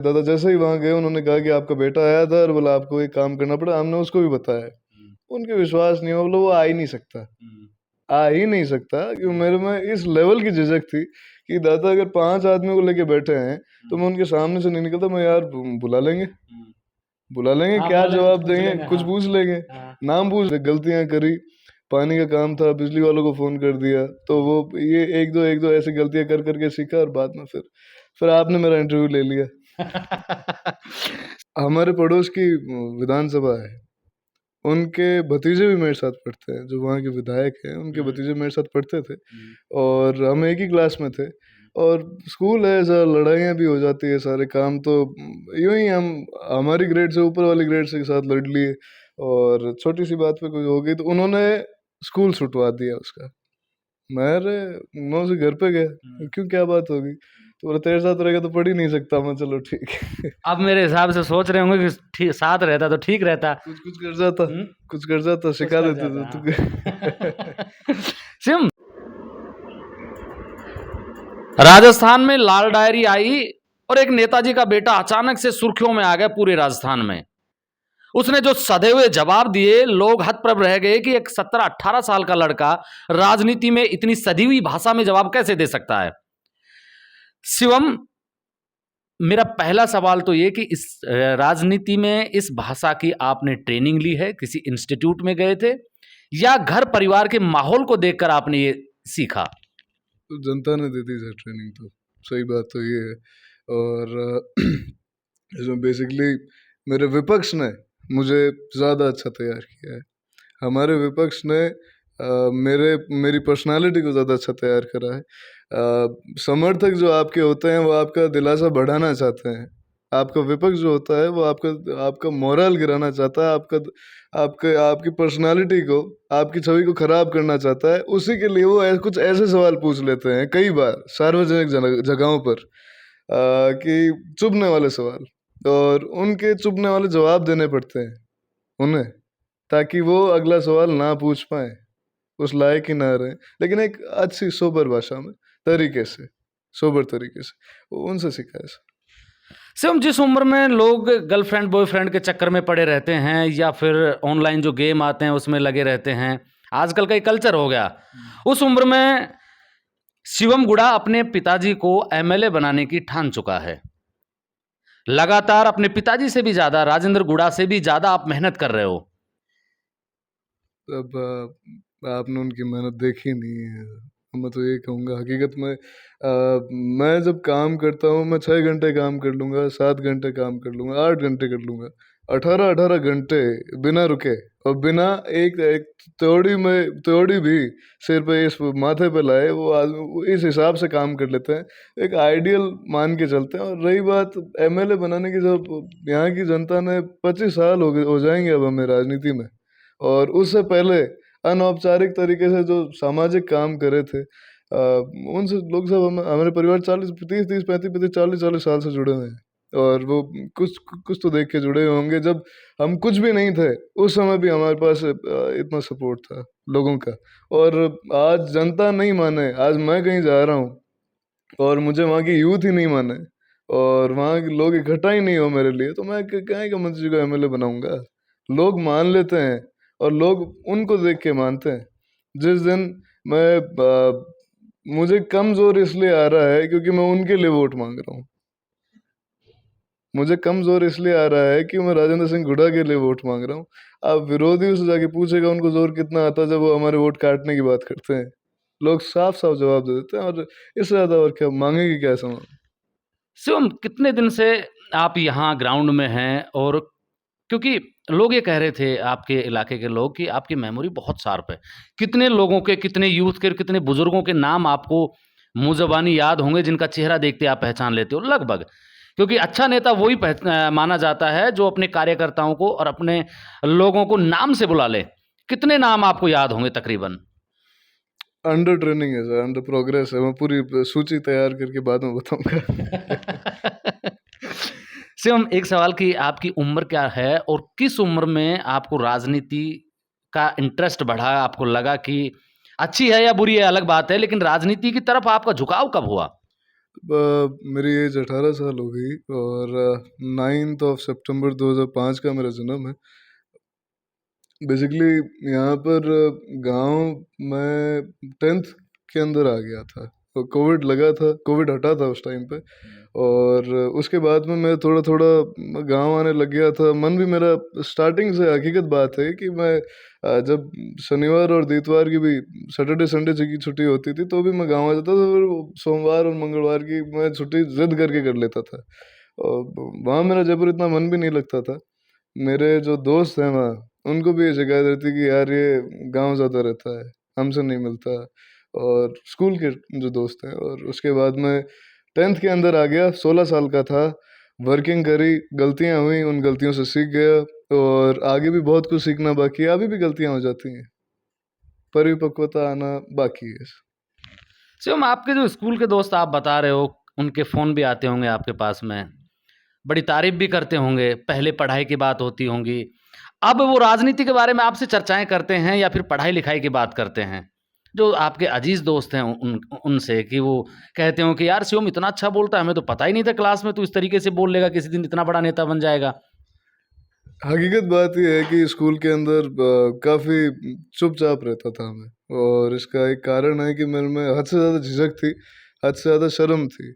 दादा जैसे ही वहाँ गए उन्होंने कहा कि आपका बेटा आया था और बोला आपको एक काम करना पड़ा, हमने उसको भी बताया। उनके विश्वास नहीं हुआ, बोला वो आ ही नहीं सकता, आ ही नहीं सकता। क्योंकि मेरे में इस लेवल की झिझक थी कि दादा अगर 5 आदमियों को लेके बैठे हैं तो मैं उनके सामने से नहीं निकलता। मैं यार बुला लेंगे, हाँ, क्या बुला लेंगे, जवाब कुछ पूछ देंगे, लेंगे, कुछ हाँ। पूछ लेंगे, हाँ। नाम पूछ, गलतियां करी। पानी का काम था, बिजली वालों को फोन कर दिया, तो वो ये एक दो ऐसी गलतियां कर करके सीखा और बाद में फिर आपने मेरा इंटरव्यू ले लिया। हमारे पड़ोस की विधानसभा है, उनके भतीजे भी मेरे साथ पढ़ते हैं, जो वहाँ के विधायक हैं उनके भतीजे मेरे साथ पढ़ते थे और हम एक ही क्लास में थे। और स्कूल है ऐसा, लड़ाइयाँ भी हो जाती है, सारे काम तो यूं ही हम हमारी ग्रेड से ऊपर वाली ग्रेड से के साथ लड़ लिए और छोटी सी बात पे कोई हो गई तो उन्होंने स्कूल छुटवा दिया उसका। मैं उसे घर पे गया, क्यों क्या बात होगी, तो बोला तेरे साथ रहेगा तो पढ़ ही नहीं सकता। मैं चलो ठीक है। अब मेरे हिसाब से सोच रहे होंगे कि साथ रहता तो ठीक रहता। कुछ कुछ कर जाता, कुछ कर जाता, कुछ सिखा कर देते जाता, थे हाँ। सिम, राजस्थान में लाल डायरी आई और एक नेताजी का बेटा अचानक से सुर्खियों में आ गया पूरे राजस्थान में। उसने जो सधे हुए जवाब दिए, लोग हतप्रभ रह गए कि एक 17-18 साल का लड़का राजनीति में इतनी सधी हुई भाषा में जवाब कैसे दे सकता है। शिवम, मेरा पहला सवाल तो ये कि इस राजनीति में इस भाषा की आपने ट्रेनिंग ली है, किसी इंस्टीट्यूट में गए थे या घर परिवार के माहौल को देखकर आपने ये सीखा? तो जनता ने दे दी सर ट्रेनिंग, तो सही बात तो ये है। और इसमें बेसिकली मेरे विपक्ष ने मुझे ज़्यादा अच्छा तैयार किया है। हमारे विपक्ष ने मेरी पर्सनालिटी को ज़्यादा अच्छा तैयार करा है। समर्थक जो आपके होते हैं वो आपका दिलासा बढ़ाना चाहते हैं, आपका विपक्ष जो होता है वो आपका मोरल गिराना चाहता है, आपकी पर्सनालिटी को, आपकी छवि को खराब करना चाहता है। उसी के लिए वो कुछ ऐसे सवाल पूछ लेते हैं कई बार सार्वजनिक जगहों पर, कि चुभने वाले सवाल, और उनके चुभने वाले जवाब देने पड़ते हैं उन्हें, ताकि वो अगला सवाल ना पूछ पाए, उस लायक ही ना रहे, लेकिन एक अच्छी सोबर भाषा में, सोबर तरीके से उनसे सीखा है। सिर्फ जिस उम्र में लोग गर्लफ्रेंड बॉयफ्रेंड के चक्कर में पड़े रहते हैं या फिर ऑनलाइन जो गेम आते हैं उसमें लगे रहते हैं, आजकल का एक कल्चर हो गया, उस उम्र में शिवम गुड़ा अपने पिताजी को एमएलए बनाने की ठान चुका है। लगातार अपने पिताजी से भी ज्यादा, राजेंद्र गुड़ा से भी ज्यादा आप मेहनत कर रहे हो। अब आपने उनकी मेहनत देखी नहीं है। मैं तो ये कहूँगा हकीकत में, मैं जब काम करता हूँ मैं 6 घंटे काम कर लूँगा, 7 घंटे काम कर लूँगा, 8 घंटे कर लूँगा, 18-18 घंटे बिना रुके और बिना एक एक त्योड़ी भी सिर पे, इस माथे पे लाए, वो आदमी वो इस हिसाब से काम कर लेते हैं, एक आइडियल मान के चलते हैं। और रही बात एमएलए बनाने की, जब यहाँ की जनता ने 25 साल हो जाएंगे अब हमें राजनीति में, और उससे पहले अनौपचारिक तरीके से जो सामाजिक काम करे थे, उनसे लोग सब हमारे परिवार 40 साल से जुड़े हुए हैं। और वो कुछ कुछ तो देख के जुड़े होंगे, जब हम कुछ भी नहीं थे उस समय भी हमारे पास इतना सपोर्ट था लोगों का। और आज जनता नहीं माने, आज मैं कहीं जा रहा हूँ और मुझे वहाँ की यूथ ही नहीं माने और वहाँ के लोग इकट्ठा ही नहीं हो मेरे लिए, तो मैं क्या का मंत्री जी को एमएलए बनाऊंगा। लोग मान लेते हैं और लोग उनको देख के मानते हैं। जिस दिन मुझे कम जोर इसलिए आ रहा है क्योंकि मैं उनके लिए वोट मांग रहा हूँ। मुझे कम जोर इसलिए आ रहा है कि मैं राजेंद्र सिंह हुड्डा के लिए वोट मांग रहा हूँ। आप विरोधियों से जाके पूछेगा उनको जोर कितना आता है जब वो हमारे वोट काटने की बात करते हैं। लोग साफ साफ जवाब दे देते हैं, और इससे ज्यादा और क्या मांगेंगे, क्या सवाल। शिवम, कितने दिन से आप यहाँ ग्राउंड में हैं? और क्योंकि लोग ये कह रहे थे आपके इलाके के लोग कि आपकी मेमोरी बहुत शार्प है, कितने लोगों के, कितने यूथ के, कितने बुजुर्गों के नाम आपको मुंह ज़बानी याद होंगे जिनका चेहरा देखते आप पहचान लेते हो लगभग। क्योंकि अच्छा नेता वही माना जाता है जो अपने कार्यकर्ताओं को और अपने लोगों को नाम से बुला ले। कितने नाम आपको याद होंगे तकरीबन? अंडर ट्रेनिंग है सर, अंडर प्रोग्रेस है, मैं पूरी सूची तैयार करके बाद में बताऊंगा। शिवम, एक सवाल कि आपकी उम्र क्या है और किस उम्र में आपको राजनीति का इंटरेस्ट बढ़ा? आपको लगा कि अच्छी है या बुरी है अलग बात है, लेकिन राजनीति की तरफ आपका झुकाव कब हुआ? मेरी एज 18 साल हो गई और 9th ऑफ सितंबर 2005 का मेरा जन्म है। बेसिकली यहाँ पर गांव में 10th के अंदर आ गया था, तो कोविड लगा था, कोविड हटा था उस टाइम पे। और उसके बाद में मैं थोड़ा थोड़ा गांव आने लग गया था। मन भी मेरा स्टार्टिंग से, हकीकत बात है कि मैं जब शनिवार और इतवार की भी, सैटरडे संडे की छुट्टी होती थी तो भी मैं गांव आ जाता था। फिर सोमवार और मंगलवार की मैं छुट्टी जिद करके कर लेता था। और वहाँ मेरा जयपुर इतना मन भी नहीं लगता था। मेरे जो दोस्त हैं वहाँ, उनको भी ये शिकायत रहती कि यार ये गांव ज़्यादा रहता है, हमसे नहीं मिलता। और स्कूल के जो दोस्त हैं, और उसके बाद में 10th के अंदर आ गया, 16 साल का था। वर्किंग करी, गलतियां हुई, उन गलतियों से सीख गया। और आगे भी बहुत कुछ सीखना बाकी है, अभी भी गलतियां हो जाती हैं, परिपक्वता आना बाकी है। शिवम, आपके जो स्कूल के दोस्त आप बता रहे हो, उनके फ़ोन भी आते होंगे आपके पास में, बड़ी तारीफ भी करते होंगे, पहले पढ़ाई की बात होती होंगी, अब वो राजनीति के बारे में आपसे चर्चाएं करते हैं या फिर पढ़ाई लिखाई की बात करते हैं? जो आपके अजीज दोस्त हैं उनसे, कि वो कहते हो कि यार शिवम इतना अच्छा बोलता है, हमें तो पता ही नहीं था क्लास में, तो इस तरीके से बोल लेगा, किसी दिन इतना बड़ा नेता बन जाएगा। हकीकत बात यह है कि स्कूल के अंदर काफ़ी चुपचाप रहता था मैं। और इसका एक कारण है कि मेरे में हद से ज़्यादा झिझक थी, हद से ज़्यादा शर्म थी।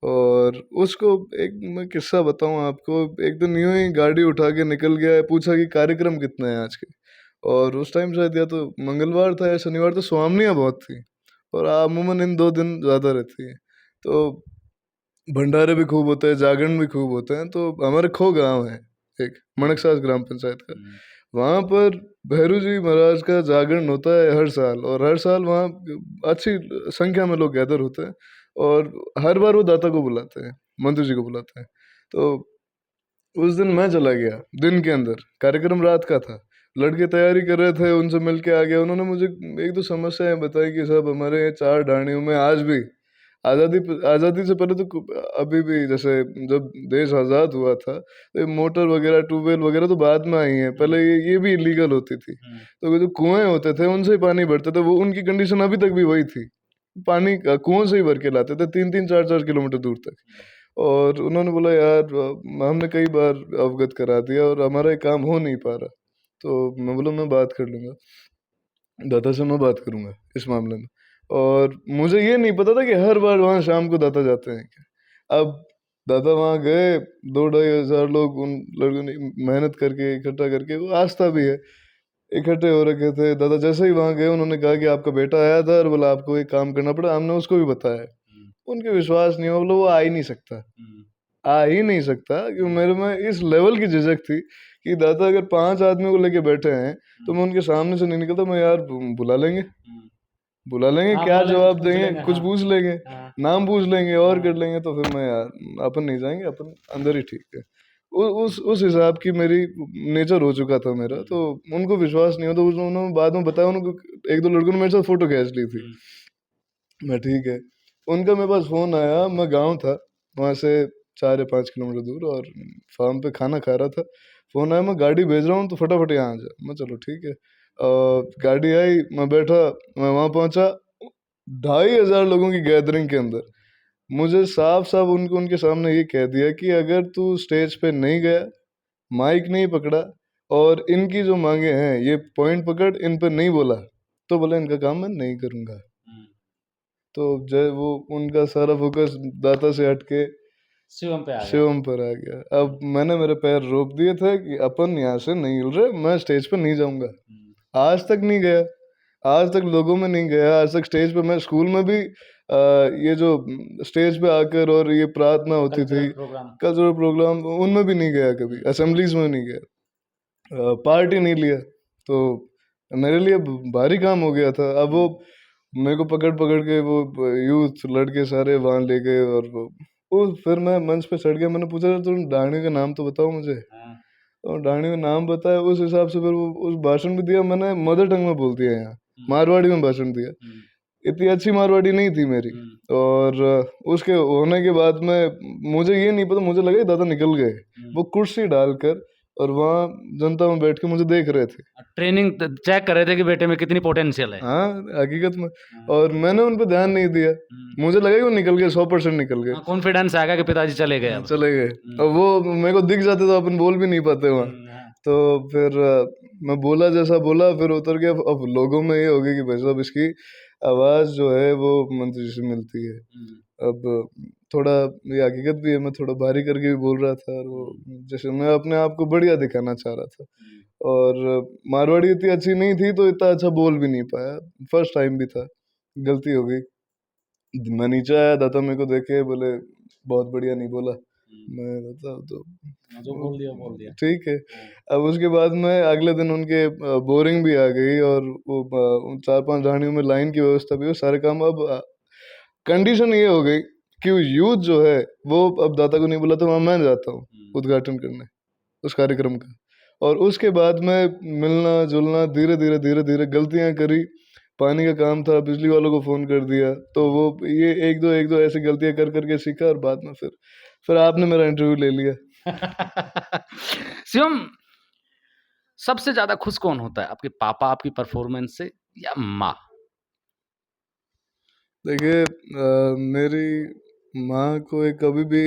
और उसको एक मैं किस्सा बताऊं आपको। एक दिन यूं ही गाड़ी उठा के निकल गया, पूछा कि कार्यक्रम कितने हैं आज के। और उस टाइम शायद या तो मंगलवार था या शनिवार, तो स्वामिनियाँ बहुत थी और अमूमन इन 2 दिन ज़्यादा रहती हैं। तो भंडारे भी खूब होते हैं, जागरण भी खूब होते हैं। तो हमारे खो गांव है एक, मणकसास ग्राम पंचायत का। वहाँ पर भैरू जी महाराज का जागरण होता है हर साल, और हर साल वहाँ अच्छी संख्या में लोग गैदर होते हैं। और हर बार वो दाता को बुलाते हैं, मंत्री जी को बुलाते हैं। तो उस दिन मैं चला गया, दिन के अंदर, कार्यक्रम रात का था। लड़के तैयारी कर रहे थे, उनसे मिल के आ गया। उन्होंने मुझे एक दो समस्याएं बताई कि साहब हमारे यहाँ 4 ढाणियों में आज भी आज़ादी आज़ादी से पहले तो अभी भी, जैसे जब देश आज़ाद हुआ था तो ये मोटर वगैरह, ट्यूबवेल वगैरह तो बाद में आई हैं, पहले ये भी इलीगल होती थी। तो वो जो कुएं होते थे उनसे ही पानी भरते थे, वो उनकी कंडीशन अभी तक भी वही थी। पानी कुओं से ही भर के लाते थे, 3-3 4-4 किलोमीटर दूर तक। और उन्होंने बोला यार हमने कई बार अवगत करा दिया और हमारा ये काम हो नहीं पा रहा। तो मैं बोला मैं बात कर लूँगा, दादा से मैं बात करूँगा इस मामले में। और मुझे ये नहीं पता था कि हर बार वहाँ शाम को दादा जाते हैं क्या। अब दादा वहाँ गए, 2-2.5 हज़ार लोग उन लड़कों ने मेहनत करके इकट्ठा करके, वो आस्था भी है, इकट्ठे हो रखे थे। दादा जैसे ही वहाँ गए, उन्होंने कहा कि आपका बेटा आया था और बोला आपको एक काम करना पड़ा। हमने उसको भी बताया, उनके विश्वास नहीं हुआ, बोला वो आ ही नहीं सकता, आ ही नहीं सकता। क्योंकि मेरे में इस लेवल की झिझक थी कि दादा अगर 5 आदमी को लेके बैठे हैं तो मैं उनके सामने से नहीं निकलता। मैं यार बुला लेंगे, बुला लेंगे, हाँ, क्या बोले कुछ जवाब पूछ देंगे, लेंगे, कुछ हाँ। पूछ लेंगे, हाँ। नाम पूछ लेंगे और हाँ। कर लेंगे। तो फिर मैं यार अपन नहीं जाएंगे, अपन अंदर ही ठीक है। उस हिसाब की मेरी नेचर हो चुका था मेरा। तो उनको विश्वास नहीं होता। उन्होंने बाद में बताया, उनको 1-2 लड़कों ने मेरे साथ फोटो खींच ली थी। मैं ठीक है, उनका मेरे पास फ़ोन आया। मैं गांव था, वहाँ से 4 या 5 किलोमीटर दूर, और फार्म पे खाना खा रहा था। फ़ोन आया, मैं गाड़ी भेज रहा हूँ तो फटाफट यहाँ आ जा। मैं चलो ठीक है। गाड़ी आई, मैं बैठा, मैं वहाँ पहुँचा, 2,500 लोगों की गैदरिंग के अंदर मुझे साफ साफ उनको उनके सामने ये कह दिया कि अगर तू स्टेज पे नहीं गया, माइक नहीं पकड़ा, और इनकी जो मांगे हैं ये पॉइंट पकड़, इन पे नहीं बोला, तो बोला इनका काम मैं नहीं करूँगा। तो जय वो उनका सारा फोकस दाता से हटके शिवम पे आ गया। शिवम पर आ गया। अब मैंने मेरे पैर रोक दिए थे कि अपन यहाँ से नहीं हिल रहे, मैं स्टेज पर नहीं जाऊंगा। आज तक नहीं गया, आज तक लोगों में नहीं गया, आज तक स्टेज पे। मैं स्कूल में भी ये जो स्टेज पे आकर और ये प्रार्थना होती थी, कल्चरल प्रोग्राम, उनमें भी नहीं गया कभी, असेंबलीज में नहीं गया, पार्टी नहीं लिया। तो मेरे लिए भारी काम हो गया था। अब वो मेरे को पकड़ पकड़ के वो यूथ लड़के सारे वहाँ ले गए, और वो फिर मैं मंच पे चढ़ गया। मैंने पूछा तुम डाणी का नाम तो बताओ मुझे। और डाणी का नाम बताया, उस हिसाब से फिर वो उस भाषण भी दिया। मैंने मदर टंग में बोल दिया, यहाँ मारवाड़ी में भाषण दिया। इतनी अच्छी मारवाड़ी नहीं थी मेरी। और उसके होने के बाद में मुझे ये नहीं पता, मुझे लगा कि दादा निकल गए। वो कुर्सी डालकर और वहाँ जनता में बैठ के मुझे देख रहे थे। ट्रेनिंग चेक कर रहे थे कि बेटे में कितनी पोटेंशियल है। हाँ, हकीकत में। और मैंने उन पे ध्यान नहीं दिया। मुझे लगा कि वो निकल गए, 100% निकल गए। कॉन्फिडेंस आ गया कि पिताजी चले गए अब। चले गए। और वो मेरे को दिख जाते तो अपन बोल भी नहीं पाते वहाँ। तो फिर मैं बोला जैसा बोला, फिर उतर गया। अब लोगों में ये हो गया कि भाई साहब इसकी आवाज़ जो है वो मंत्री जी से मिलती है। अब थोड़ा ये हकीकत भी है, मैं थोड़ा भारी करके भी बोल रहा था, और वो जैसे मैं अपने आप को बढ़िया दिखाना चाह रहा था। और मारवाड़ी इतनी अच्छी नहीं थी तो इतना अच्छा बोल भी नहीं पाया। फर्स्ट टाइम भी था, गलती हो गई। मैं नीचे आया, दाता मेरे को देखे बोले बहुत बढ़िया नहीं बोला। मैं बताओ तो जो बोल दिया। ठीक है। अब उसके बाद में अगले दिन उनके बोरिंग भी आ गई, और वो 4-5 रानियों में लाइन की व्यवस्था भी हो, सारे काम। अब कंडीशन ये हो गई कि यूथ जो है वो अब दाता को नहीं बुलाता, वहाँ मैं जाता हूँ उद्घाटन करने उस कार्यक्रम का। और उसके बाद में मिलना जुलना, धीरे धीरे धीरे धीरे गलतियाँ करी। पानी का काम था, बिजली वालों को फ़ोन कर दिया, तो वो ये एक दो ऐसी गलतियाँ कर करके सीखा, और बाद में फिर आपने मेरा इंटरव्यू ले लिया। शिवम, सबसे ज्यादा खुश कौन होता है, आपके पापा आपकी परफॉर्मेंस से या माँ? देखिए, मेरी माँ को एक कभी भी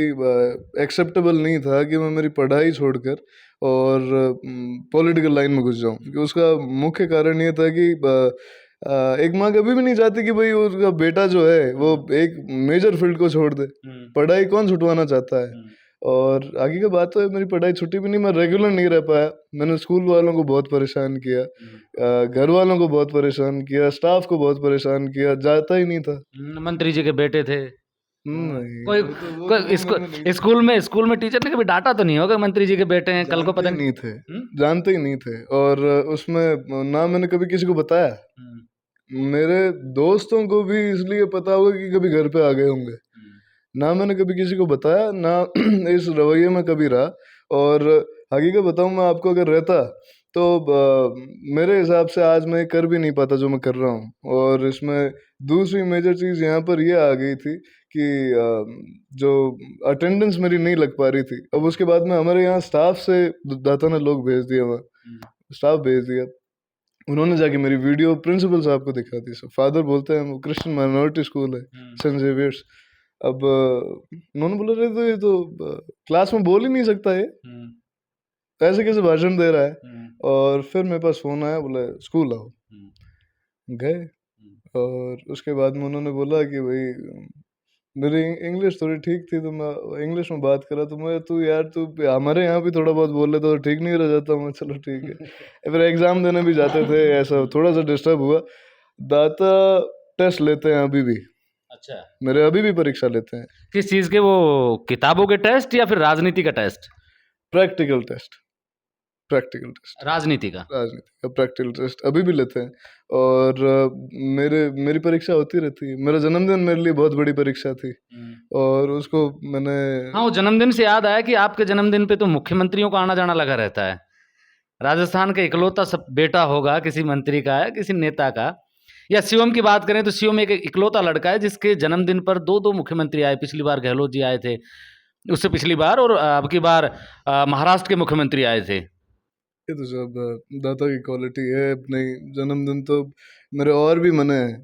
एक्सेप्टेबल नहीं था कि मैं मेरी पढ़ाई छोड़कर और पॉलिटिकल लाइन में घुस जाऊँ। क्योंकि उसका मुख्य कारण ये था कि एक माँ कभी भी नहीं चाहती कि भाई उसका बेटा जो है वो एक मेजर फील्ड को छोड़ दे। पढ़ाई कौन छुटवाना चाहता है? और आगे की बात तो है, मेरी पढ़ाई छुट्टी भी नहीं, मैं रेगुलर नहीं रह पाया। मैंने स्कूल वालों को बहुत परेशान किया, घर वालों को बहुत परेशान किया, स्टाफ को बहुत परेशान किया, जाता ही नहीं था। मंत्री जी के बेटे थे। नहीं, कोई वो कोई तो इसको मैंने नहीं, स्कूल में टीचर ने कभी डांटा तो नहीं होगा, मंत्री जी के बेटे हैं, कल को जानते पता ही नहीं। नहीं थे, जानते ही नहीं थे। और उसमें ना मैंने कभी किसी को बताया। मेरे दोस्तों को भी इसलिए पता होगा कि कभी घर पे आ गए होंगे। ना मैंने कभी किसी को बताया, ना इस रवैये में कभी रहा। और हकीकत बताऊं मैं आपको, अगर रहता तो मेरे हिसाब से आज मैं कर भी नहीं पाता जो मैं कर रहा हूँ। और इसमें दूसरी मेजर चीज़ यहाँ पर ये आ गई थी कि जो अटेंडेंस मेरी नहीं लग पा रही थी। अब उसके बाद में हमारे यहाँ स्टाफ से दाता ने लोग भेज दिया, वहाँ स्टाफ भेज दिया। उन्होंने जाके मेरी वीडियो प्रिंसिपल साहब को दिखा दी। फादर बोलते हैं वो क्रिश्चियन माइनॉरिटी स्कूल है, सेंट जेवियर्स। अब उन्होंने बोला रहे तो ये तो क्लास में बोल ही नहीं सकता, ये ऐसे कैसे भाषण दे रहा है। और फिर मेरे पास फ़ोन आया, बोला स्कूल आओ। गए, और उसके बाद में उन्होंने बोला कि भाई मेरी इंग्लिश थोड़ी ठीक थी, तो मैं इंग्लिश में बात करा, तो मैं तू यार तू हमारे यहाँ भी थोड़ा बहुत बोल लेता तो ठीक नहीं रह जाता। मैं चलो ठीक है। फिर एग्ज़ाम देने भी जाते थे, ऐसा थोड़ा सा डिस्टर्ब हुआ। दाता टेस्ट लेते हैं अभी भी, अच्छा, मेरे अभी भी परीक्षा लेते हैं। किस चीज के? वो किताबों के टेस्ट या फिर राजनीति का test? Practical test, practical test, राजनीति का। राजनीति का प्रैक्टिकल टेस्ट अभी भी लेते हैं। और मेरी परीक्षा होती रहती है। मेरा जन्मदिन मेरे लिए बहुत बड़ी परीक्षा थी, और उसको मैंने हाँ, वो जन्मदिन से याद आया कि आपके जन्मदिन पे तो मुख्यमंत्रियों का आना जाना लगा रहता है। राजस्थान का इकलौता सब बेटा होगा किसी मंत्री का है, किसी नेता का। या शिवम की बात करें तो शिवम एक इकलौता लड़का है जिसके जन्मदिन पर दो मुख्यमंत्री आए। पिछली बार गहलोत जी आए थे, उससे पिछली बार, और अब की बार महाराष्ट्र के मुख्यमंत्री आए थे। ये तो सब दाता की क्वालिटी है। अपने जन्मदिन तो मेरे और भी मने हैं,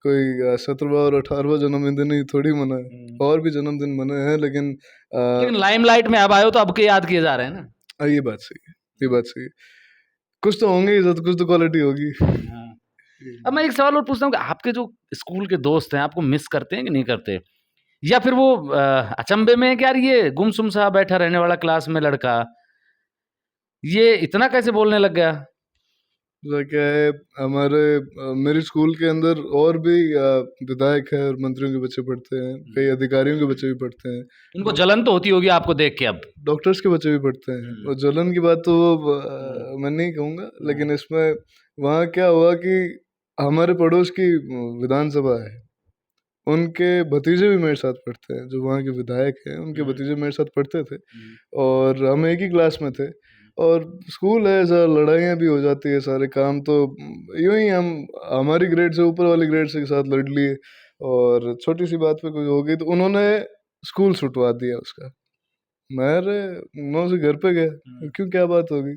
कोई 17वां और 18वां जन्मदिन ही थोड़ी मना है, और भी जन्मदिन मने हैं। लेकिन लेकिन लाइमलाइट में अब आए हो तो अब के याद किए जा रहे हैं ना। ये बात सही है, ये बात सही है। कुछ तो होंगे ही, तो कुछ तो क्वालिटी होगी। अब मैं एक सवाल और पूछता हूँ कि आपके जो स्कूल के दोस्त हैं आपको मिस करते हैं कि नहीं करते? या फिर वो अचंभे में है कि यार ये गुमसुम सा बैठा रहने वाला क्लास में लड़का ये इतना कैसे बोलने लग गया? तो क्या है, हमारे मेरे स्कूल के अंदर और भी विधायक है और मंत्रियों के बच्चे पढ़ते हैं, कई अधिकारियों के बच्चे भी पढ़ते हैं, उनको जलन तो होती होगी आपको देख के अब। डॉक्टर्स के बच्चे भी पढ़ते हैं। और जलन की बात तो मैं नहीं कहूँगा, लेकिन इसमें वहाँ क्या हुआ कि हमारे पड़ोस की विधानसभा है, उनके भतीजे भी मेरे साथ पढ़ते हैं। जो वहाँ के विधायक हैं उनके भतीजे मेरे साथ पढ़ते थे, और हम एक ही क्लास में थे। और स्कूल है ऐसा, लड़ाइयाँ भी हो जाती है, सारे काम तो यूं ही हम हमारी ग्रेड से ऊपर वाली ग्रेड से के साथ लड़ लिए, और छोटी सी बात पे कुछ हो गई तो उन्होंने स्कूल छुटवा दिया उसका। मैं उसे घर पे गया, क्यों क्या बात होगी,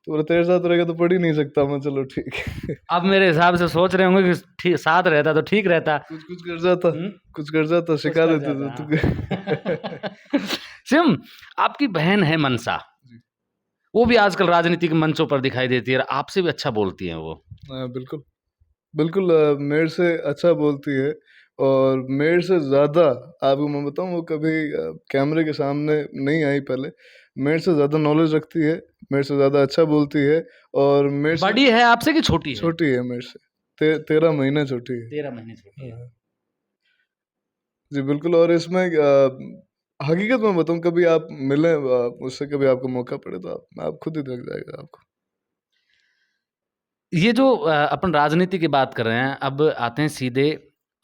तो बोला तेरे साथ रहेगा तो पढ़ ही नहीं सकता। मैं चलो ठीक है। अब मेरे हिसाब से सोच रहे होंगे कि ठीक साथ रहता तो ठीक रहता। कुछ कुछ कर जाता, कुछ कर जाता, कुछ सिखा कर देते थे जाता, तुझे। सिम, आपकी बहन है मनसा, जी। वो भी आजकल राजनीतिक मंचों पर दिखाई देती है और आपसे भी अच्छा बोलती हैं वो। हाँ बिल्कुल, बिल्कुल मेरे से अच्छा बोलती है, और मेरे से ज़्यादा, आपको मैं बताऊँ, वो कभी कैमरे के सामने नहीं आई पहले, मेरे से ज़्यादा नॉलेज रखती है, मेरे से ज़्यादा अच्छा बोलती है, और मेरे से बड़ी है आपसे कि छोटी है? छोटी है मेरे से, 13 महीने छोटी है। 13 महीने छोटी है। हाँ, जी बिल्कुल। और इसमें हकीकत में बताऊँ, कभी आप मिलें उससे, कभी आपको मौका पड़े तो आप खुद ही लग जाएगा आपको। ये जो अपन राजनीति की बात कर रहे हैं, अब आते हैं सीधे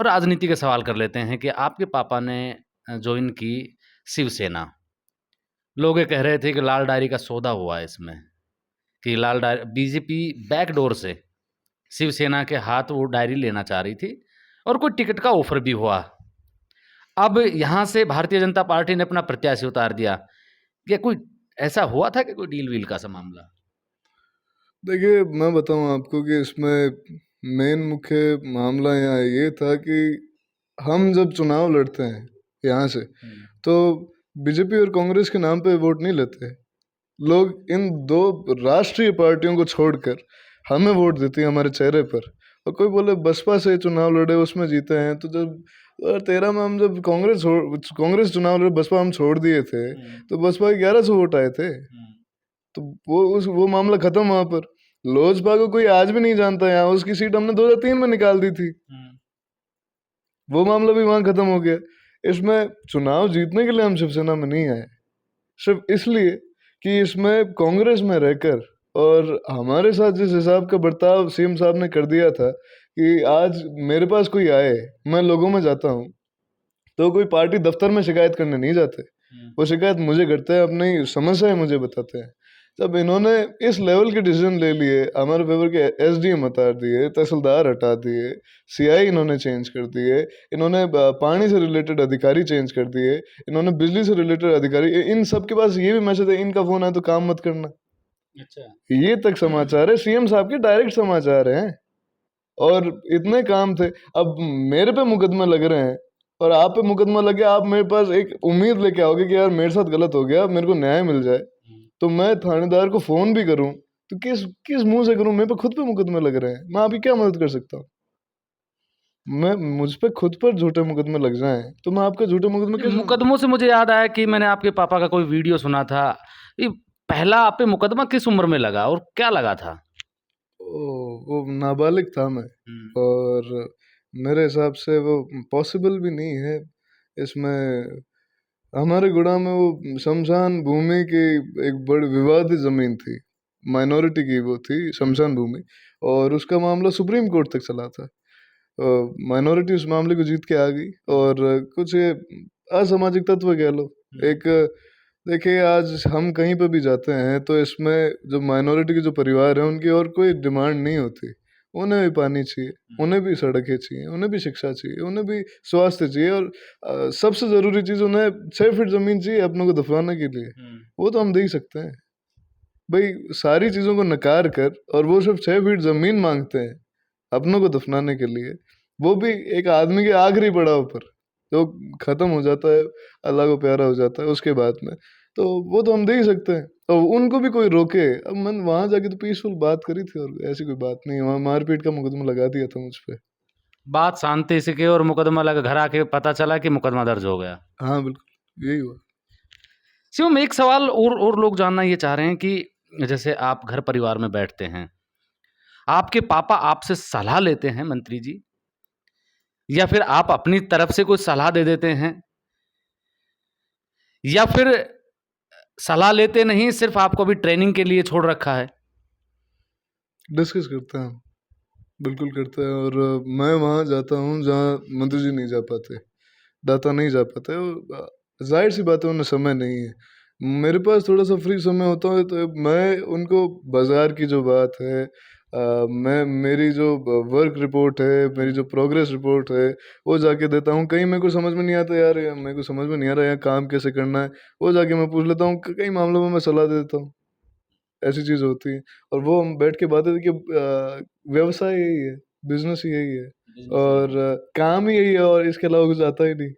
और राजनीति के सवाल कर लेते हैं कि आपके पापा ने जॉइन की शिवसेना। लोग ये कह रहे थे कि लाल डायरी का सौदा हुआ है इसमें, कि लाल डायरी बीजेपी बैकडोर से शिवसेना के हाथ वो डायरी लेना चाह रही थी और कोई टिकट का ऑफर भी हुआ। अब यहाँ से भारतीय जनता पार्टी ने अपना प्रत्याशी उतार दिया। क्या कोई ऐसा हुआ था कि कोई डील वील का सा मामला? देखिए, मैं बताऊँ आपको कि इसमें मेन मुख्य मामला यहाँ ये था कि हम जब चुनाव लड़ते हैं यहाँ से, तो बीजेपी और कांग्रेस के नाम पे वोट नहीं लेते। लोग इन दो राष्ट्रीय पार्टियों को छोड़कर हमें वोट देती है हमारे चेहरे पर। और कोई बोले बसपा से चुनाव लड़े, उसमें जीते हैं, तो जब 2013 में हम जब कांग्रेस चुनाव लड़े, बसपा हम छोड़ दिए थे, तो बसपा के 1100 वोट आए थे। तो वो मामला खत्म वहां पर। लोजपा को कोई आज भी नहीं जानता, यहाँ उसकी सीट हमने 2003 में निकाल दी थी, वो मामला भी वहां खत्म हो गया। इसमें चुनाव जीतने के लिए हम शिवसेना में नहीं आए, सिर्फ इसलिए कि इसमें कांग्रेस में रहकर और हमारे साथ जिस हिसाब का बर्ताव सीएम साहब ने कर दिया था, कि आज मेरे पास कोई आए, मैं लोगों में जाता हूँ, तो कोई पार्टी दफ्तर में शिकायत करने नहीं जाते, वो शिकायत मुझे करते हैं, अपनी समस्याएं मुझे बताते हैं। जब इन्होंने इस लेवल के डिसीजन ले लिए, हमारे फेवर के एसडीएम हटा दिए, तहसीलदार हटा दिए, सीआई इन्होंने चेंज कर दिए, इन्होंने पानी से रिलेटेड अधिकारी चेंज कर दिए, इन्होंने बिजली से रिलेटेड अधिकारी, इन सब के पास ये भी मैसेज है, इनका फोन है तो काम मत करना। अच्छा। ये तक समाचार है, सीएम साहब के डायरेक्ट समाचार हैं। और इतने काम थे, अब मेरे पे मुकदमे लग रहे हैं और आप पे मुकदमा लगे, आप मेरे पास एक उम्मीद लेके आओगे कि यार मेरे साथ गलत हो गया, मेरे को न्याय मिल जाए, तो मैं थानेदार को फोन भी करूं तो किस किस मुंह से करूं? मेरे पे खुद पे मुकदमे लग रहे हैं, मैं आपकी क्या मदद कर सकता हूँ? मैं मुझ पे खुद पर झूठे मुकदमे लग जाएं तो मैं आपके झूठे मुकदमे कैसे? मुकदमों से मुझे याद आया कि मैंने आपके पापा का कोई वीडियो सुना था। ये पहला आप पे मुकदमा किस उम्र में लगा और क्या लगा था? वो नाबालिग था मैं, और मेरे हिसाब से वो पॉसिबल भी नहीं है। इसमें हमारे गुड़ा में वो शमशान भूमि की एक बड़ी विवादित जमीन थी, माइनॉरिटी की वो थी शमशान भूमि, और उसका मामला सुप्रीम कोर्ट तक चला था। माइनॉरिटी उस मामले को जीत के आ गई, और कुछ ये असामाजिक तत्व कह लो, एक देखिए आज हम कहीं पे भी जाते हैं तो इसमें जो माइनॉरिटी के जो परिवार हैं उनकी और कोई डिमांड नहीं होती। उन्हें भी पानी चाहिए, उन्हें भी सड़कें चाहिए, उन्हें भी शिक्षा चाहिए, उन्हें भी स्वास्थ्य चाहिए, और सबसे ज़रूरी चीज़ उन्हें 6 फीट ज़मीन चाहिए अपनों को दफनाने के लिए। वो तो हम दे ही सकते हैं भाई, सारी चीज़ों को नकार कर, और वो सिर्फ 6 फीट ज़मीन मांगते हैं अपनों को दफनाने के लिए, वो भी एक आदमी के आखिरी पड़ाव पर, जो खत्म हो जाता है, अल्लाह को प्यारा हो जाता है उसके बाद में, तो वो तो हम दे ही सकते हैं। तो उनको भी कोई रोके? अब मैंने वहां जाके तो पीसफुल बात करी थी, और ऐसी कोई बात नहीं है, वहाँ मारपीट का मुकदमा लगा दिया था मुझ पे। बात शांति से की और मुकदमा लगा, घर आके पता चला कि मुकदमा दर्ज हो गया। हाँ बिल्कुल यही हुआ। शिवम, एक सवाल और लोग जानना ये चाह रहे हैं कि जैसे आप घर परिवार में बैठते हैं, आपके पापा आपसे सलाह लेते हैं मंत्री जी, या फिर आप अपनी तरफ से कोई सलाह दे देते हैं, या फिर सलाह लेते नहीं, सिर्फ आपको अभी ट्रेनिंग के लिए छोड़ रखा है? डिस्कस करते हैं हम, बिल्कुल करते हैं, और मैं वहाँ जाता हूँ जहाँ मंत्री जी नहीं जा पाते, दाता नहीं जा पाते, जाहिर सी बात है उन्हें समय नहीं है। मेरे पास थोड़ा सा फ्री समय होता है तो मैं उनको बाज़ार की जो बात है, मैं मेरी जो वर्क रिपोर्ट है, मेरी जो प्रोग्रेस रिपोर्ट है, वो जाके देता हूँ। कहीं मेरे को समझ में नहीं आता यार, मेरे को समझ में नहीं आ रहा यार काम कैसे करना है, वो जाके मैं पूछ लेता हूँ। कई मामलों में मैं सलाह दे देता हूँ, ऐसी चीज़ होती है। और वो हम बैठ के बातें कि व्यवसाय यही है, बिजनेस ही यही है और काम ही यही है और इसके अलावा कुछ आता ही नहीं,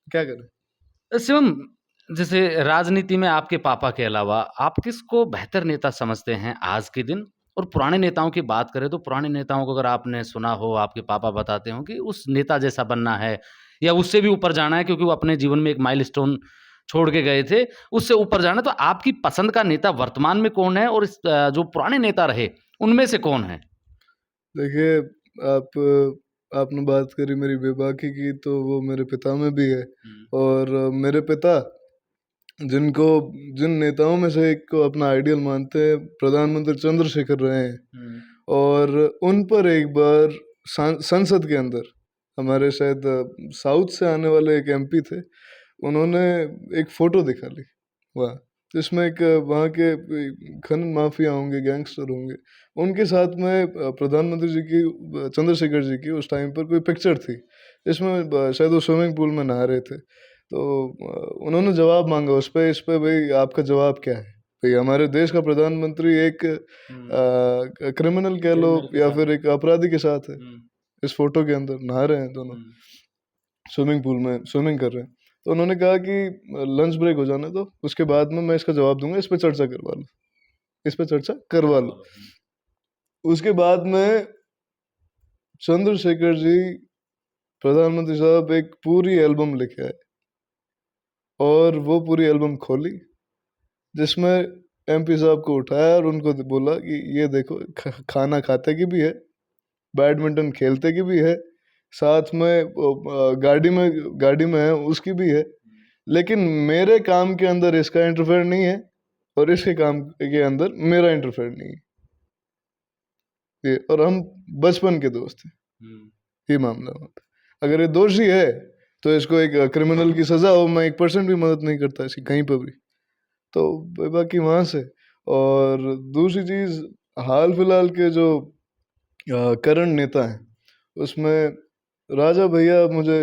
क्या करें। शिवम, जैसे राजनीति में आपके पापा के अलावा आप किसको बेहतर नेता समझते हैं आज के दिन? और पुराने नेताओं की बात करें तो पुराने नेताओं को अगर आपने सुना हो, आपके पापा बताते हो कि उस नेता जैसा बनना है या उससे भी ऊपर जाना है क्योंकि वो अपने जीवन में एक माइलस्टोन छोड़ के गए थे, उससे ऊपर जाना है, तो आपकी पसंद का नेता वर्तमान में कौन है और जो पुराने नेता रहे, उनमें से कौन है? देखिए, आप आपने बात करी मेरी बेबाकी की, तो वो मेरे पिता में भी है। और मेरे पिता जिनको जिन नेताओं में से एक को अपना आइडियल मानते हैं, प्रधानमंत्री चंद्रशेखर रहे हैं। और उन पर एक बार संसद के अंदर हमारे शायद साउथ से आने वाले एक एमपी थे, उन्होंने एक फ़ोटो दिखा ली वहाँ, जिसमें एक वहाँ के खनन माफिया होंगे, गैंगस्टर होंगे, उनके साथ में प्रधानमंत्री जी की, चंद्रशेखर जी की उस टाइम पर कोई पिक्चर थी, जिसमें शायद वो स्विमिंग पूल में नहा रहे थे। तो उन्होंने जवाब मांगा उस पे, इस पे भाई आपका जवाब क्या है? भाई हमारे देश का प्रधानमंत्री एक क्रिमिनल कह लो या फिर एक अपराधी के साथ है, इस फोटो के अंदर नहा रहे हैं दोनों, स्विमिंग पूल में स्विमिंग कर रहे हैं। तो उन्होंने कहा कि लंच ब्रेक हो जाने दो, उसके बाद में मैं इसका जवाब दूंगा, इस पे चर्चा करवा लो, इस पे चर्चा करवा लो। उसके बाद में चंद्रशेखर जी, प्रधानमंत्री साहब, एक पूरी एल्बम लेके आए और वो पूरी एल्बम खोली, जिसमें एमपी साहब को उठाया और उनको बोला कि ये देखो, खाना खाते की भी है, बैडमिंटन खेलते की भी है, साथ में गाड़ी में है उसकी भी है, लेकिन मेरे काम के अंदर इसका इंटरफेयर नहीं है और इसके काम के अंदर मेरा इंटरफेयर नहीं है। ये और हम बचपन के दोस्त हैं, ये मामला होता है। अगर ये दोषी है तो इसको एक क्रिमिनल की सजा हो, मैं 1% भी मदद नहीं करता इसकी कहीं पर भी। तो बाकी वहाँ से। और दूसरी चीज़, हाल फिलहाल के जो करंट नेता हैं, उसमें राजा भैया मुझे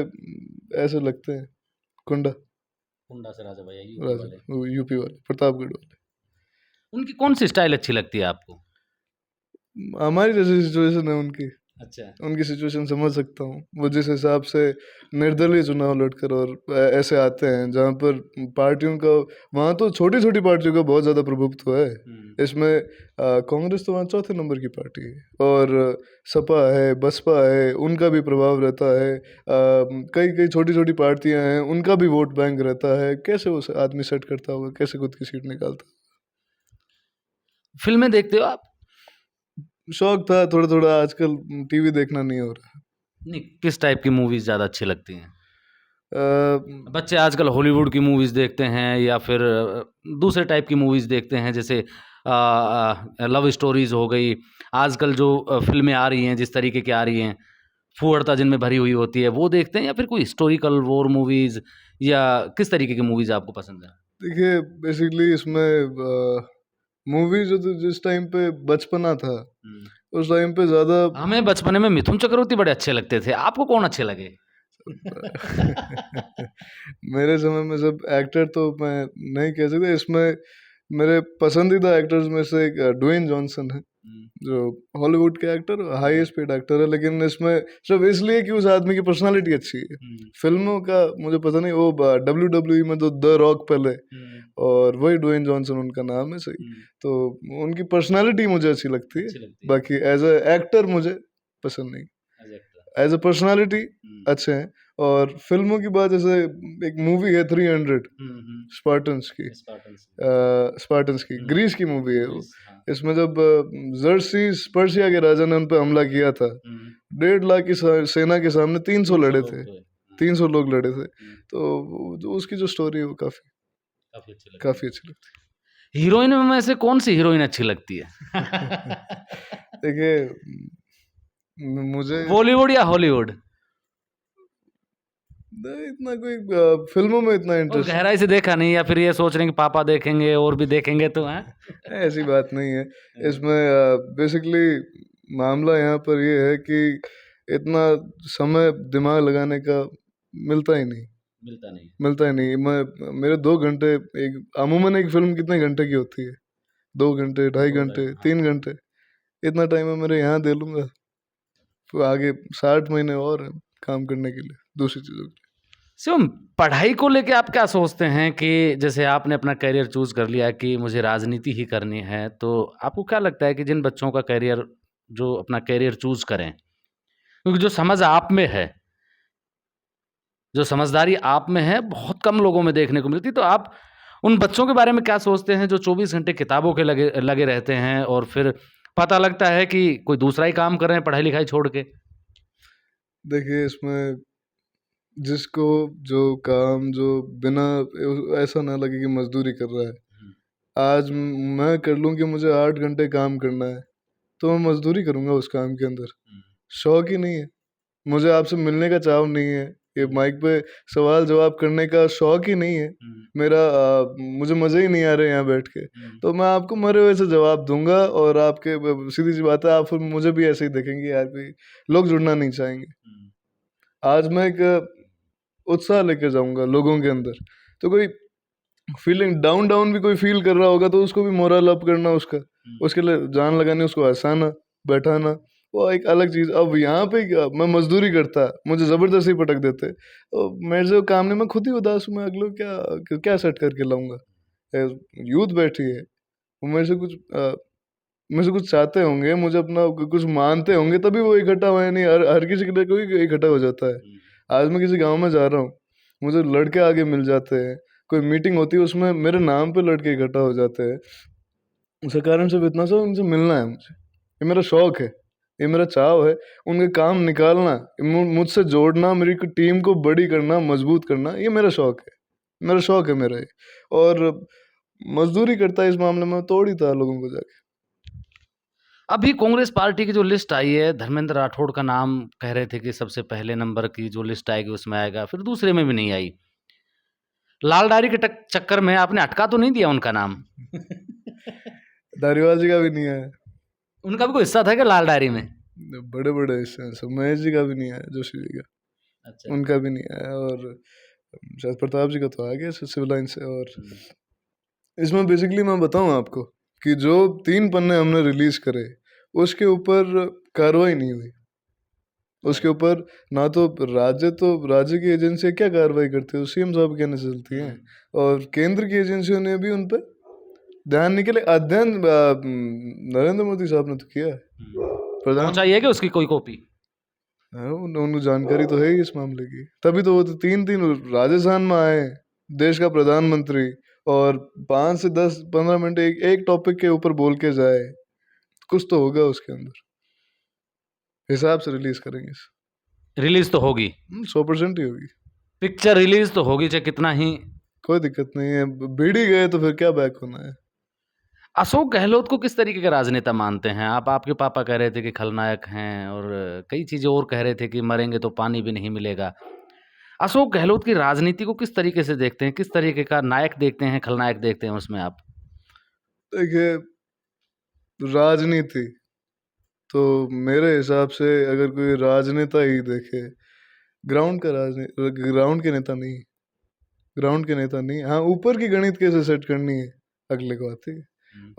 ऐसे लगते हैं, कुंडा से राजा भैया राजा, वो यूपी वाले, प्रतापगढ़ वाले। उनकी कौन सी स्टाइल अच्छी लगती है आपको? हमारी जैसी सिचुएशन है उनकी, अच्छा। उनकी सिचुएशन समझ सकता हूँ। वो जिस हिसाब से निर्दलीय चुनाव लड़कर और ऐसे आते हैं जहाँ पर पार्टियों का, वहाँ तो छोटी छोटी पार्टियों का बहुत ज़्यादा प्रभुत्व है। इसमें कांग्रेस तो वहाँ चौथे नंबर की पार्टी है और सपा है, बसपा है, उनका भी प्रभाव रहता है। कई कई छोटी छोटी पार्टियां हैं, उनका भी वोट बैंक रहता है। कैसे वो आदमी सेट करता होगा, कैसे खुद की सीट निकालता? फिल्में देखते हो आप? शौक था थोड़ा थोड़ा, आजकल टीवी देखना नहीं हो रहा। नहीं, किस टाइप की मूवीज ज़्यादा अच्छी लगती हैं? बच्चे अ, आजकल हॉलीवुड की मूवीज़ देखते हैं या फिर दूसरे टाइप की मूवीज़ देखते हैं, जैसे लव स्टोरीज़ हो गई। आजकल जो फ़िल्में आ रही हैं, जिस तरीके की आ रही हैं, फूहड़ता जिनमें भरी हुई होती है, वो देखते हैं या फिर कोई हिस्टोरिकल वॉर मूवीज़, या किस तरीके की मूवीज़ आपको पसंद है? देखिए, बेसिकली इसमें मूवी जो जिस टाइम पे बचपना था, उस टाइम पे ज़्यादा हमें बचपने में मिथुन चक्रवर्ती बड़े अच्छे लगते थे, आपको कौन अच्छे लगे? मेरे समय में सब एक्टर तो मैं नहीं कह सकता। इसमें मेरे पसंदीदा एक्टर्स में से एक ड्वेन जॉनसन है, जो हॉलीवुड के एक्टर, हाईएस्ट पेड एक्टर है, लेकिन इसमें सिर्फ इसलिए कि उस आदमी की पर्सनालिटी अच्छी है। फिल्मों का मुझे पता नहीं, वो WWE में तो द रॉक पहले, और वही ड्वेन जॉनसन उनका नाम है सही। तो उनकी पर्सनालिटी मुझे अच्छी लगती है, बाकी एज ए एक्टर मुझे पसंद नहीं। एज ए पर्सनालिटी अच्छे हैं। और फिल्मों की बात, जैसे एक मूवी है 300, स्पार्टन्स की, स्पार्टन्स की ग्रीस की मूवी है वो। इसमें जब जर्सीस पर्शिया के राजा ने उन पर हमला किया था, 1.5 लाख की सेना के सामने 300 लड़े थे, 300 लोग लड़े थे। तो उसकी जो स्टोरी है वो काफी अच्छी लगती है। हीरोइन में से कौन सी हीरोइन अच्छी लगती है? देखिए, मुझे बॉलीवुड या हॉलीवुड? इतना कोई फिल्मों में इतना और इंटरेस्ट, गहराई से देखा नहीं, या फिर ये सोच रहे हैं कि पापा देखेंगे और भी देखेंगे तो हैं? ऐसी बात नहीं है। इसमें बेसिकली मामला यहाँ पर ये है कि इतना समय दिमाग लगाने का मिलता ही नहीं, मिलता नहीं। मिलता ही नहीं। मेरे 2 घंटे, एक अमूमन एक फिल्म कितने घंटे की होती है? 2 घंटे, 2.5 घंटे, हाँ। 3 घंटे, इतना टाइम मैं मेरे यहाँ दे लूँगा, तो आगे 60 महीने और हैं काम करने के लिए दूसरी चीज़ों के लिए। शिवम, पढ़ाई को लेके आप क्या सोचते हैं कि जैसे आपने अपना करियर चूज कर लिया कि मुझे राजनीति ही करनी है, तो आपको क्या लगता है कि जिन बच्चों का करियर, जो अपना करियर चूज करें, क्योंकि जो समझ आप में है, जो समझदारी आप में है, बहुत कम लोगों में देखने को मिलती, तो आप उन बच्चों के बारे में क्या सोचते हैं जो 24 घंटे किताबों के लगे लगे रहते हैं और फिर पता लगता है कि कोई दूसरा ही काम कर रहे हैं पढ़ाई लिखाई छोड़ के? देखिए, इसमें जिसको जो काम जो बिना ऐसा ना लगे कि मजदूरी कर रहा है, आज मैं कर लूँ कि मुझे 8 घंटे काम करना है, तो मैं मजदूरी करूँगा उस काम के अंदर। शौक ही नहीं है मुझे, आपसे मिलने का चाव नहीं है, ये माइक पे सवाल जवाब करने का शौक ही नहीं है मेरा। मुझे मज़े ही नहीं आ रहे यहाँ बैठ के, तो मैं आपको मरे हुए से जवाब दूंगा और आपके सीधी सी बात है, आप फिर मुझे भी ऐसे ही देखेंगे यार, भी लोग जुड़ना नहीं चाहेंगे। आज मैं एक उत्साह लेकर जाऊंगा लोगों के अंदर, तो कोई फीलिंग डाउन डाउन भी कोई फील कर रहा होगा तो उसको भी मोरल अप करना, उसका उसके लिए जान लगानी, उसको हंसाना, बैठाना, वो एक अलग चीज़। अब यहाँ पे मैं मजदूरी करता, मुझे ज़बरदस्ती पटक देते, तो मेरे से काम नहीं, मैं खुद ही उदास हूँ, मैं अगले क्या क्या सेट करके लाऊंगा। यूथ बैठी है, वो मेरे से कुछ चाहते होंगे, मुझे अपना कुछ मानते होंगे, तभी वो इकट्ठा हुए, नहीं हर किसी के लिए कोई इकट्ठा हो जाता है। आज मैं किसी गांव में जा रहा हूँ, मुझे लड़के आगे मिल जाते हैं, कोई मीटिंग होती है उसमें मेरे नाम पे लड़के इकट्ठा हो जाते हैं, उसका कारण सिर्फ इतना सा, उनसे मिलना है मुझे, ये मेरा शौक है, ये मेरा चाव है, उनके काम निकालना, मुझसे जोड़ना, मेरी टीम को बड़ी करना, मजबूत करना, ये मेरा शौक है, मेरा शौक है मेरा ये। और मजदूरी करता है इस मामले में, तोड़ ही था लोगों को जाके। अभी कांग्रेस पार्टी की जो लिस्ट आई है, धर्मेंद्र राठौड़ का नाम कह रहे थे कि सबसे पहले नंबर की जो लिस्ट आएगी उसमें आएगा, फिर दूसरे में भी नहीं आई। लाल डायरी के चक्कर में आपने अटका तो नहीं दिया उनका नाम? धारीवाल जी का भी नहीं आया, उनका भी कोई हिस्सा था क्या लाल डायरी में? बड़े बड़े हिस्से हैं सब, महेश जी का भी नहीं आया, जोशी जी का, अच्छा। उनका भी नहीं आया, और शायद प्रताप जी का तो आ गया सिविल लाइन से। और इसमें बेसिकली मैं बताऊं आपको कि जो 3 पन्ने हमने रिलीज करे, उसके ऊपर कार्रवाई नहीं हुई, उसके ऊपर ना तो राज्य की एजेंसियां क्या कार्रवाई करती है, सीएम साहब कहने से चलती हैं, और केंद्र की एजेंसियों ने भी उन पर ध्यान नहीं के लिए अध्ययन नरेंद्र मोदी साहब ने तो किया है, प्रधान चाहिए कि उसकी कोई कॉपी? उनको जानकारी तो है ही इस मामले की, तभी तो वो तो 3 दिन राजस्थान में आए, देश का प्रधानमंत्री, और 5 से 10 15 मिनट एक टॉपिक के ऊपर बोल के जाए, कुछ तो होगा उसके अंदर, हिसाब से रिलीज करेंगे। रिलीज तो होगी, 100% ही होगी, पिक्चर रिलीज तो होगी, चाहे कितना ही। कोई दिक्कत नहीं है, भीड़ ही गए तो फिर क्या बैक होना है। अशोक गहलोत को किस तरीके के राजनेता मानते हैं आप? आपके पापा कह रहे थे कि खलनायक हैं और कई चीजें और कह रहे थे कि मरेंगे तो पानी भी नहीं मिलेगा। अशोक गहलोत की राजनीति को किस तरीके से देखते हैं? किस तरीके का नायक देखते हैं, खलनायक देखते हैं उसमें आप? देखिए, राजनीति तो मेरे हिसाब से अगर कोई राजनेता ही देखे, ग्राउंड के नेता नहीं, ग्राउंड के नेता नहीं, हाँ ऊपर की गणित कैसे सेट करनी है अगले को आती है,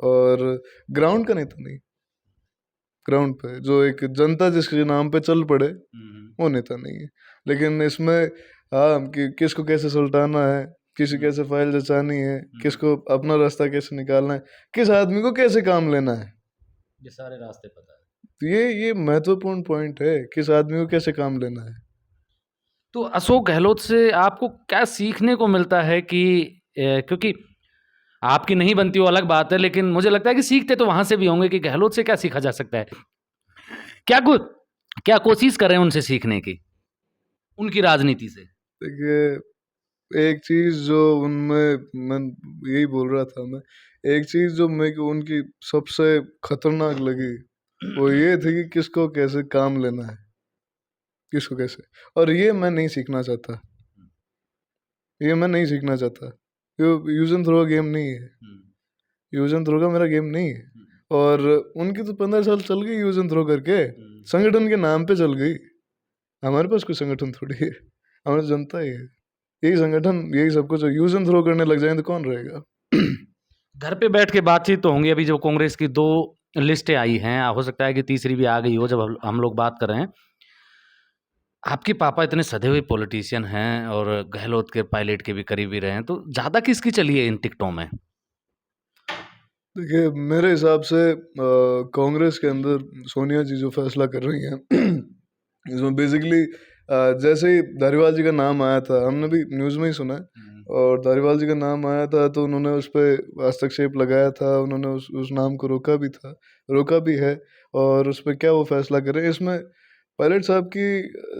और ग्राउंड का नेता नहीं, ग्राउंड पे जो एक जनता जिसके नाम पे चल पड़े, वो नेता नहीं है। लेकिन इसमें हाँ किसको कैसे सुलटाना है, किसी कैसे फाइल जचानी है, किसको अपना रास्ता कैसे निकालना है, किस आदमी को कैसे काम लेना है, ये सारे रास्ते पता है। तो ये महत्वपूर्ण पॉइंट है, किस आदमी को कैसे काम लेना है। तो अशोक गहलोत से आपको क्या सीखने को मिलता है कि क्योंकि आपकी नहीं बनती वो अलग बात है, लेकिन मुझे लगता है कि सीखते तो वहां से भी होंगे कि गहलोत से क्या सीखा जा सकता है? क्या क्या कोशिश करें उनसे सीखने की, उनकी राजनीति से? देखिए, एक चीज जो उनमें, मैं यही बोल रहा था, मैं एक चीज जो मेरे को उनकी सबसे खतरनाक लगी, वो ये थी कि किसको कैसे काम लेना है, किसको कैसे, और ये मैं नहीं सीखना चाहता, ये मैं नहीं सीखना चाहता। यूज एंड थ्रो गेम नहीं है, यूज एंड थ्रो का मेरा गेम नहीं है। और उनकी तो 15 साल चल गई यूज एंड थ्रो करके, संगठन के नाम पे चल गई। हमारे पास कोई संगठन थोड़ी है, हमारी जनता ही है। यही संगठन, यही सब कुछ यूज एंड थ्रो करने लग जाए तो कौन रहेगा? घर पे बैठ के बातचीत तो होंगी। अभी जो कांग्रेस की 2 लिस्टें आई हैं, हो सकता है कि तीसरी भी आ गई हो जब हम लोग बात कर रहे हैं। आपके पापा इतने सधे हुए पॉलिटिशियन हैं और गहलोत के पायलट के भी करीबी रहे हैं, तो ज़्यादा किसकी चली है इन टिकटों में? देखिए, मेरे हिसाब से कांग्रेस के अंदर सोनिया जी जो फैसला कर रही हैं इसमें बेसिकली जैसे ही धारीवाल जी का नाम आया था, हमने भी न्यूज़ में ही सुना है, और धारीवाल जी का नाम आया था तो उन्होंने उस पर हस्तक्षेप लगाया था, उन्होंने उस नाम को रोका भी है। और उस पर क्या वो फैसला करें, इसमें पायलट साहब की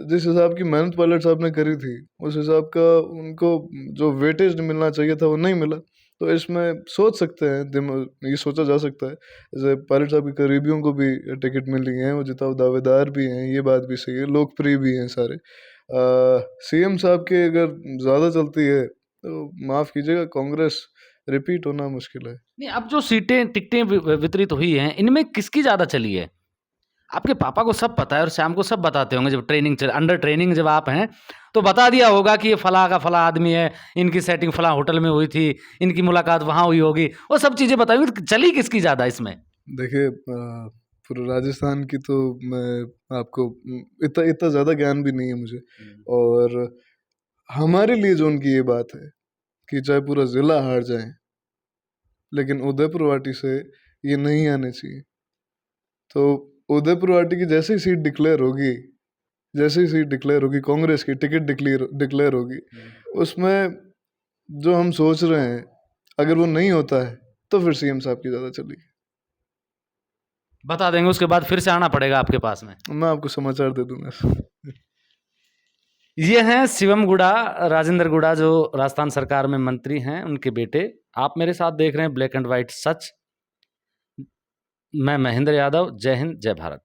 जिस हिसाब की मेहनत पायलट साहब ने करी थी, उस हिसाब का उनको जो वेटेज मिलना चाहिए था वो नहीं मिला। तो इसमें सोच सकते हैं, ये सोचा जा सकता है, जैसे पायलट साहब के करीबियों को भी टिकट मिली है, वो जिताऊ दावेदार भी हैं, ये बात भी सही है, लोकप्रिय भी हैं सारे। सीएम साहब के अगर ज़्यादा चलती है तो माफ़ कीजिएगा, कांग्रेस रिपीट होना मुश्किल है। नहीं, अब जो सीटें टिकटें वितरित हुई हैं, इनमें किसकी ज़्यादा चली है? आपके पापा को सब पता है और श्याम को सब बताते होंगे। जब अंडर ट्रेनिंग जब आप हैं, तो बता दिया होगा कि ये फला का फला आदमी है, इनकी सेटिंग फला होटल में हुई थी, इनकी मुलाकात वहाँ हुई होगी, वो सब चीज़ें बताई होंगी। चली किसकी ज़्यादा इसमें? देखिए, पूरे राजस्थान की तो मैं आपको इतना इतना ज़्यादा ज्ञान भी नहीं है मुझे। और हमारे लिए जो उनकी ये बात है कि चाहे पूरा ज़िला हार जाए, लेकिन उदयपुर वाटी से ये नहीं आने चाहिए। तो उदयपुर वाटी की जैसे ही सीट डिक्लेयर होगी, कांग्रेस की टिकट डिक्लेयर होगी, उसमें जो हम सोच रहे हैं, अगर वो नहीं होता है तो फिर सीएम साहब की ज़्यादा चलेगी। बता देंगे, उसके बाद फिर से आना पड़ेगा आपके पास में। मैं आपको समाचार दे दूंगा। ये हैं शिवम गुड़ा, राजेंद्र गुड़ा, जो राजस्थान सरकार में मंत्री हैं, उनके बेटे। आप मेरे साथ देख रहे हैं ब्लैक एंड व्हाइट सच। मैं महेंद्र यादव। जय हिंद, जय भारत।